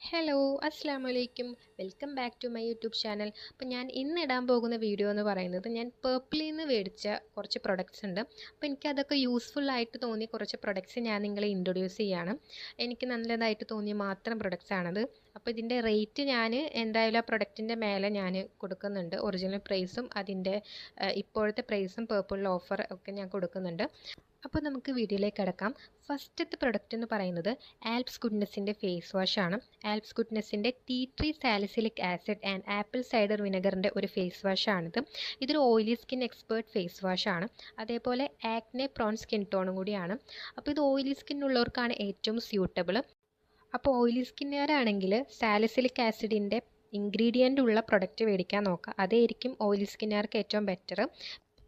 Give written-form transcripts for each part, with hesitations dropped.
Hello അസ്സാമലൈക്കും welcome back to my YouTube channel. അപ്പോൾ ഞാൻ ഇന്ന് ഇടാൻ പോകുന്ന വീഡിയോ എന്ന് പറയുന്നത് ഞാൻ പേർപ്പിളിൽ നിന്ന് മേടിച്ച കുറച്ച് പ്രൊഡക്ട്സ് ഉണ്ട്. അപ്പോൾ എനിക്കതൊക്കെ യൂസ്ഫുള്ളായിട്ട് തോന്നിയ കുറച്ച് പ്രൊഡക്ട്സ് ഞാൻ നിങ്ങളെ ഇൻട്രൊഡ്യൂസ് ചെയ്യുകയാണ്. എനിക്ക് നല്ലതായിട്ട് തോന്നിയ മാത്രം പ്രൊഡക്ട്സ് ആണത്. അപ്പോൾ ഇതിൻ്റെ റേറ്റ് ഞാൻ എന്തായാലും ആ പ്രൊഡക്റ്റിൻ്റെ മേലെ ഞാൻ കൊടുക്കുന്നുണ്ട്. ഒറിജിനൽ പ്രൈസും അതിൻ്റെ ഇപ്പോഴത്തെ പ്രൈസും പേർപ്പിളിൽ ഓഫർ ഒക്കെ ഞാൻ കൊടുക്കുന്നുണ്ട്. അപ്പോൾ നമുക്ക് വീഡിയോയിലേക്ക് കിടക്കാം. ഫസ്റ്റത്തെ പ്രൊഡക്റ്റ് എന്ന് പറയുന്നത് ആൽപ്സ് ഗുഡ്നെസ്സിൻ്റെ ഫേസ് വാഷാണ്. ആൽപ്സ് ഗുഡ്നെസ്സിൻ്റെ tea tree salicylic acid and apple cider വിനെഗറിൻ്റെ ഒരു ഫേസ് വാഷാണിത്. ഇതൊരു ഓയിലി സ്കിൻ എക്സ്പേർട്ട് ഫേസ് വാഷാണ്. അതേപോലെ ആക്നെ പ്രോൺ സ്കിൻ ടോണും കൂടിയാണ്. അപ്പോൾ ഇത് ഓയിലി സ്കിന്നുള്ളവർക്കാണ് ഏറ്റവും സ്യൂട്ടബിൾ. അപ്പോൾ ഓയിലി സ്കിന്നുകാരാണെങ്കിൽ സാലിസിലിക് ആസിഡിൻ്റെ ഇൻഗ്രീഡിയൻ്റ് ഉള്ള പ്രൊഡക്റ്റ് മേടിക്കാൻ നോക്കുക. അതായിരിക്കും ഓയിലി സ്കിന്നുകാർക്ക് ഏറ്റവും ബെറ്റർ.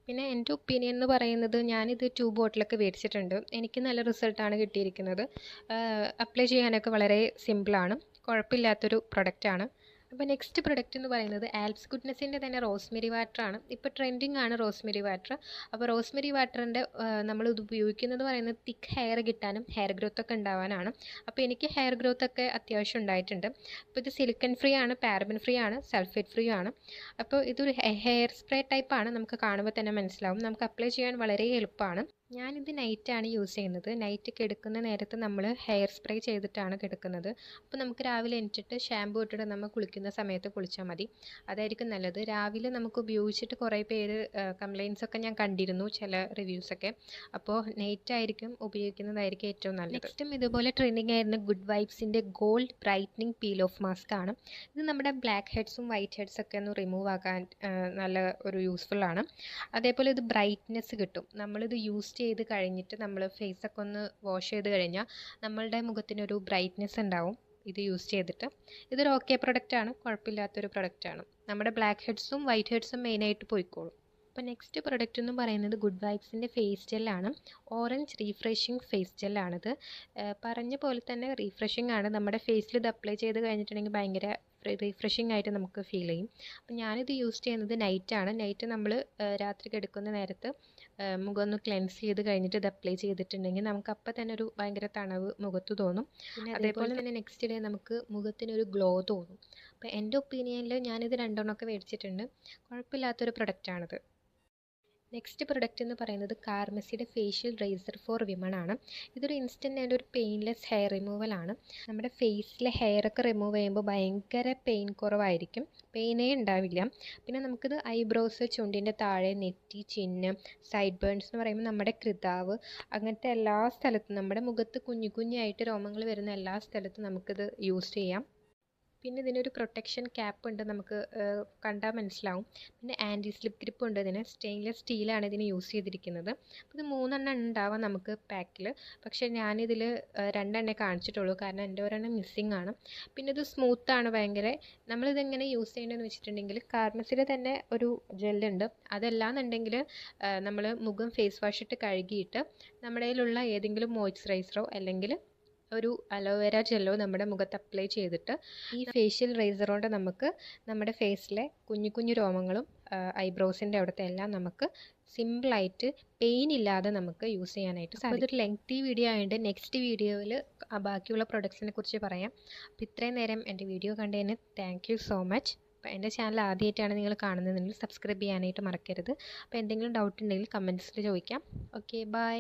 പിന്നെ എൻ്റെ ഒപ്പീനിയൻ എന്ന് പറയുന്നത് ഞാനിത് 2 ബോട്ടിലൊക്കെ മേടിച്ചിട്ടുണ്ട്. എനിക്ക് നല്ല റിസൾട്ടാണ് കിട്ടിയിരിക്കുന്നത്. അപ്ലൈ ചെയ്യാനൊക്കെ വളരെ സിമ്പിളാണ്, കുഴപ്പമില്ലാത്തൊരു പ്രൊഡക്റ്റാണ്. അപ്പോൾ നെക്സ്റ്റ് പ്രൊഡക്റ്റ് എന്ന് പറയുന്നത് ആൽപ്സ് ഗുഡ്നെസ്സിൻ്റെ തന്നെ റോസ്മെരി വാട്ടറാണ്. ഇപ്പോൾ ട്രെൻഡിങ് ആണ് റോസ്മെരി വാട്ടർ. അപ്പോൾ റോസ്മെരി വാട്ടറിൻ്റെ നമ്മളിത് ഉപയോഗിക്കുന്നത് പറയുന്നത് തിക്ക് ഹെയർ കിട്ടാനും ഹെയർ ഗ്രോത്ത് ഒക്കെ ഉണ്ടാവാനാണ്. അപ്പോൾ എനിക്ക് ഹെയർ ഗ്രോത്ത് ഒക്കെ അത്യാവശ്യം ഉണ്ടായിട്ടുണ്ട്. അപ്പോൾ ഇത് സിലിക്കൺ ഫ്രീ ആണ്, പാരബൻ ഫ്രീ ആണ്, സൾഫേറ്റ് ഫ്രീ ആണ്. അപ്പോൾ ഇതൊരു ഹെയർ സ്പ്രേ ടൈപ്പാണ്. നമുക്ക് കാണുമ്പോൾ തന്നെ മനസ്സിലാവും. നമുക്ക് അപ്ലൈ ചെയ്യാൻ വളരെ എളുപ്പമാണ്. ഞാനിത് നൈറ്റാണ് യൂസ് ചെയ്യുന്നത്. നൈറ്റ് കിടക്കുന്ന നേരത്ത് നമ്മൾ ഹെയർ സ്പ്രേ ചെയ്തിട്ടാണ് കിടക്കുന്നത്. അപ്പോൾ നമുക്ക് രാവിലെ എണീറ്റിട്ട് ഷാമ്പൂ ഇട്ടിട്ട് നമ്മൾ കുളിക്കുന്ന സമയത്ത് കുളിച്ചാൽ മതി. അതായിരിക്കും നല്ലത്. രാവിലെ നമുക്ക് ഉപയോഗിച്ചിട്ട് കുറേ പേര് കംപ്ലയിൻസ് ഒക്കെ ഞാൻ കണ്ടിരുന്നു, ചില റിവ്യൂസൊക്കെ. അപ്പോൾ നൈറ്റ് ആയിരിക്കും ഉപയോഗിക്കുന്നതായിരിക്കും ഏറ്റവും നല്ലത്. നെക്സ്റ്റും ഇതുപോലെ ട്രെൻഡിങ് ആയിരുന്ന ഗുഡ് വൈബ്സിൻ്റെ gold brightening peel off mask ആണ്. ഇത് നമ്മുടെ ബ്ലാക്ക് ഹെഡ്സും വൈറ്റ് ഹെഡ്സ് ഒക്കെ ഒന്ന് റിമൂവ് ആക്കാൻ നല്ല ഒരു യൂസ്ഫുള്ളാണ്. അതേപോലെ ഇത് ബ്രൈറ്റ്നെസ് കിട്ടും. നമ്മളിത് യൂസ് ചെയ്ത് കഴിഞ്ഞിട്ട് നമ്മൾ ഫേസൊക്കെ ഒന്ന് വാഷ് ചെയ്ത് കഴിഞ്ഞാൽ നമ്മളുടെ മുഖത്തിനൊരു ബ്രൈറ്റ്നെസ് ഉണ്ടാവും ഇത് യൂസ് ചെയ്തിട്ട്. ഇതൊരു ഓക്കെ പ്രൊഡക്റ്റാണ്, കുഴപ്പമില്ലാത്തൊരു പ്രൊഡക്റ്റാണ്. നമ്മുടെ ബ്ലാക്ക് ഹെഡ്സും വൈറ്റ് ഹെഡ്സും മെയിനായിട്ട് പോയിക്കോളും. അപ്പോൾ നെക്സ്റ്റ് പ്രൊഡക്റ്റ് എന്ന് പറയുന്നത് ഗുഡ് വൈബ്സിൻ്റെ ഫേസ് ജെല്ലാണ്. ഓറഞ്ച് റീഫ്രഷിങ് ഫേസ് ജെല്ലാണിത്. പറഞ്ഞ പോലെ തന്നെ റീഫ്രഷിംഗ് ആണ്. നമ്മുടെ ഫേസിൽ ഇത് അപ്ലൈ ചെയ്ത് കഴിഞ്ഞിട്ടുണ്ടെങ്കിൽ ഭയങ്കര റീഫ്രഷിംഗ് ആയിട്ട് നമുക്ക് ഫീൽ ചെയ്യും. അപ്പോൾ ഞാനിത് യൂസ് ചെയ്യുന്നത് നൈറ്റാണ്. നൈറ്റ് നമ്മൾ രാത്രി കിടക്കുന്ന നേരത്ത് മുഖം ഒന്ന് ക്ലെൻസ് ചെയ്ത് കഴിഞ്ഞിട്ട് ഇത് അപ്ലൈ ചെയ്തിട്ടുണ്ടെങ്കിൽ നമുക്ക് അപ്പം തന്നെ ഒരു ഭയങ്കര തണവ് മുഖത്ത് തോന്നും. പിന്നെ അതേപോലെ തന്നെ നെക്സ്റ്റ് ഡേ നമുക്ക് മുഖത്തിനൊരു ഗ്ലോ തോന്നും. അപ്പോൾ എൻ്റെ ഒപ്പീനിയനിൽ ഞാനിത് 2 എണ്ണമൊക്കെ മേടിച്ചിട്ടുണ്ട്. കുഴപ്പമില്ലാത്തൊരു പ്രൊഡക്റ്റാണിത്. നെക്സ്റ്റ് പ്രൊഡക്റ്റ് എന്ന് പറയുന്നത് കാർമസിയുടെ ഫേഷ്യൽ റേസർ ഫോർ വിമൺ ആണ്. ഇതൊരു ഇൻസ്റ്റൻറ്റ് ആൻഡ് ഒരു പെയിൻലെസ് ഹെയർ റിമൂവലാണ്. നമ്മുടെ ഫേസിലെ ഹെയറൊക്കെ റിമൂവ് ചെയ്യുമ്പോൾ ഭയങ്കര പെയിൻ കുറവായിരിക്കും, പെയിനേ ഉണ്ടാവില്ല. പിന്നെ നമുക്കിത് ഐബ്രോസ്, ചുണ്ടിൻ്റെ താഴെ, നെറ്റി, ചിന്ന്, സൈഡ് ബേൺസ് എന്ന് പറയുമ്പോൾ നമ്മുടെ കൃതാവ്, അങ്ങനത്തെ എല്ലാ സ്ഥലത്തും നമ്മുടെ മുഖത്ത് കുഞ്ഞു കുഞ്ഞായിട്ട് രോമങ്ങൾ വരുന്ന എല്ലാ സ്ഥലത്തും നമുക്കിത് യൂസ് ചെയ്യാം. പിന്നെ ഇതിനൊരു പ്രൊട്ടക്ഷൻ ക്യാപ്പ് ഉണ്ട്, നമുക്ക് കണ്ടാൽ മനസ്സിലാവും. പിന്നെ ആൻറ്റി സ്ലിപ്പ് ഗ്രിപ്പ് ഉണ്ട് ഇതിന്. സ്റ്റെയിൻലെസ് സ്റ്റീലാണ് ഇതിന് യൂസ് ചെയ്തിരിക്കുന്നത്. അപ്പോൾ ഇത് 3 എണ്ണം ഉണ്ടാവാം നമുക്ക് പാക്കിൽ. പക്ഷേ ഞാനിതിൽ 2 എണ്ണേ കാണിച്ചിട്ടുള്ളൂ, കാരണം എൻ്റെ ഒരെണ്ണം മിസ്സിങ് ആണ്. പിന്നെ ഇത് സ്മൂത്താണ് ഭയങ്കര. നമ്മളിതെങ്ങനെ യൂസ് ചെയ്യേണ്ടതെന്ന് വെച്ചിട്ടുണ്ടെങ്കിൽ കാർമസിയുടെ തന്നെ ഒരു ജെല്ലുണ്ട്. അതല്ലാന്നുണ്ടെങ്കിൽ നമ്മൾ മുഖം ഫേസ് വാഷ് ഇട്ട് കഴുകിയിട്ട് നമ്മുടെ കയ്യിലുള്ള ഏതെങ്കിലും മോയ്സ്ചറൈസറോ അല്ലെങ്കിൽ ഒരു അലോവേര ജെല്ലോ നമ്മുടെ മുഖത്ത് അപ്ലൈ ചെയ്തിട്ട് ഈ ഫേഷ്യൽ റേസർ കൊണ്ട് നമുക്ക് നമ്മുടെ ഫേസിലെ കുഞ്ഞു കുഞ്ഞു രോമങ്ങളും ഐബ്രോസിൻ്റെ അവിടുത്തെ എല്ലാം നമുക്ക് സിമ്പിളായിട്ട് പെയിൻ ഇല്ലാതെ നമുക്ക് യൂസ് ചെയ്യാനായിട്ട് സാധിക്കും. ഇതൊരു ലെങ്തി വീഡിയോ ആയതുകൊണ്ട് നെക്സ്റ്റ് വീഡിയോയിൽ ബാക്കിയുള്ള പ്രൊഡക്ട്സിനെ കുറിച്ച് പറയാം. അപ്പോൾ ഇത്രയും നേരം എൻ്റെ വീഡിയോ കണ്ടതിന് താങ്ക് യു സോ മച്ച്. അപ്പോൾ എൻ്റെ ചാനൽ ആദ്യമായിട്ടാണ് നിങ്ങൾ കാണുന്നതെങ്കിൽ സബ്സ്ക്രൈബ് ചെയ്യാനായിട്ട് മറക്കരുത്. അപ്പോൾ എന്തെങ്കിലും ഡൗട്ട് ഉണ്ടെങ്കിൽ കമൻറ്റ്സിൽ ചോദിക്കാം. Okay, by.